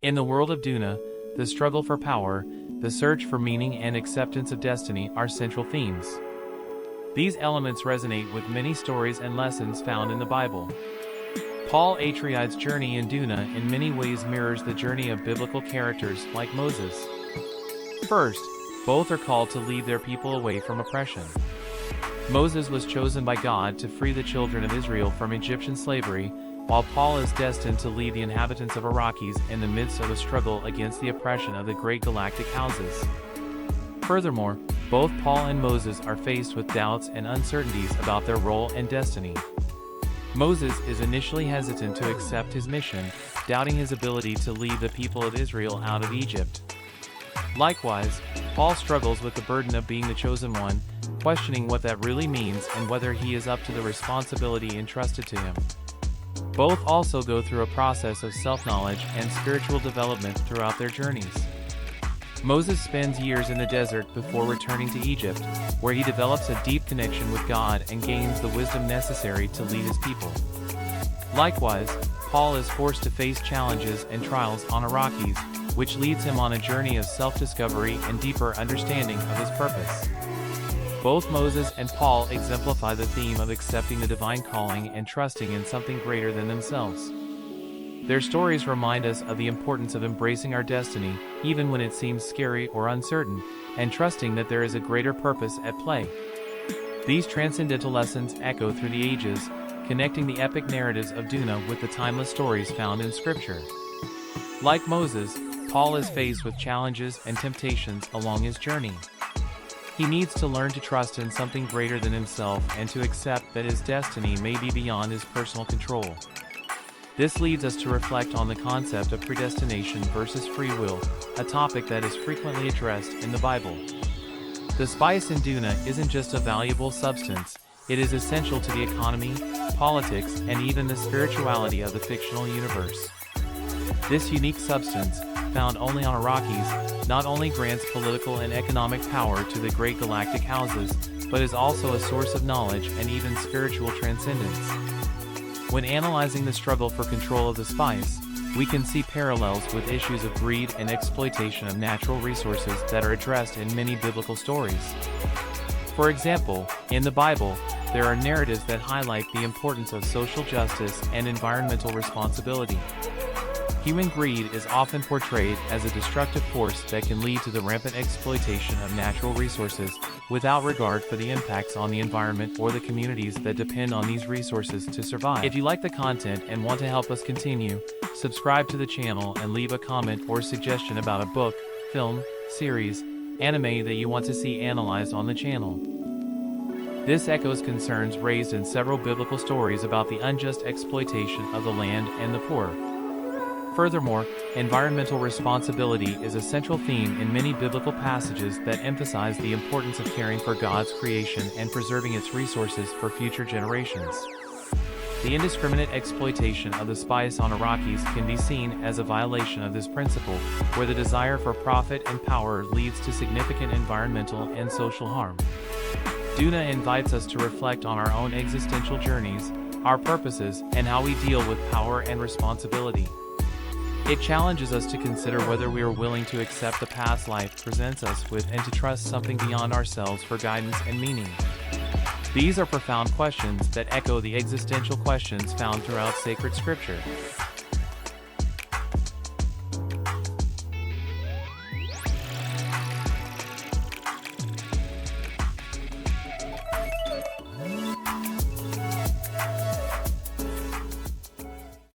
In the world of Duna, the struggle for power, the search for meaning and acceptance of destiny are central themes. These elements resonate with many stories and lessons found in the Bible. Paul Atreides' journey in Duna in many ways mirrors the journey of biblical characters like Moses. First, both are called to lead their people away from oppression. Moses was chosen by God to free the children of Israel from Egyptian slavery, while Paul is destined to lead the inhabitants of Arrakis in the midst of a struggle against the oppression of the great galactic houses. Furthermore, both Paul and Moses are faced with doubts and uncertainties about their role and destiny. Moses is initially hesitant to accept his mission, doubting his ability to lead the people of Israel out of Egypt. Likewise, Paul struggles with the burden of being the chosen one, questioning what that really means and whether he is up to the responsibility entrusted to him. Both also go through a process of self-knowledge and spiritual development throughout their journeys. Moses spends years in the desert before returning to Egypt, where he develops a deep connection with God and gains the wisdom necessary to lead his people. Likewise, Paul is forced to face challenges and trials on Arrakis, which leads him on a journey of self-discovery and deeper understanding of his purpose. Both Moses and Paul exemplify the theme of accepting the divine calling and trusting in something greater than themselves. Their stories remind us of the importance of embracing our destiny, even when it seems scary or uncertain, and trusting that there is a greater purpose at play. These transcendental lessons echo through the ages, connecting the epic narratives of Duna with the timeless stories found in Scripture. Like Moses, Paul is faced with challenges and temptations along his journey. He needs to learn to trust in something greater than himself and to accept that his destiny may be beyond his personal control. This leads us to reflect on the concept of predestination versus free will, a topic that is frequently addressed in the Bible. The spice in Duna isn't just a valuable substance, it is essential to the economy, politics, and even the spirituality of the fictional universe. This unique substance, found only on Arrakis, not only grants political and economic power to the great galactic houses, but is also a source of knowledge and even spiritual transcendence. When analyzing the struggle for control of the spice, we can see parallels with issues of greed and exploitation of natural resources that are addressed in many biblical stories. For example, in the Bible, there are narratives that highlight the importance of social justice and environmental responsibility. Human greed is often portrayed as a destructive force that can lead to the rampant exploitation of natural resources, without regard for the impacts on the environment or the communities that depend on these resources to survive. If you like the content and want to help us continue, subscribe to the channel and leave a comment or suggestion about a book, film, series, anime that you want to see analyzed on the channel. This echoes concerns raised in several biblical stories about the unjust exploitation of the land and the poor. Furthermore, environmental responsibility is a central theme in many biblical passages that emphasize the importance of caring for God's creation and preserving its resources for future generations. The indiscriminate exploitation of the spice on Arrakis can be seen as a violation of this principle, where the desire for profit and power leads to significant environmental and social harm. Duna invites us to reflect on our own existential journeys, our purposes, and how we deal with power and responsibility. It challenges us to consider whether we are willing to accept the paths life presents us with and to trust something beyond ourselves for guidance and meaning. These are profound questions that echo the existential questions found throughout sacred scripture.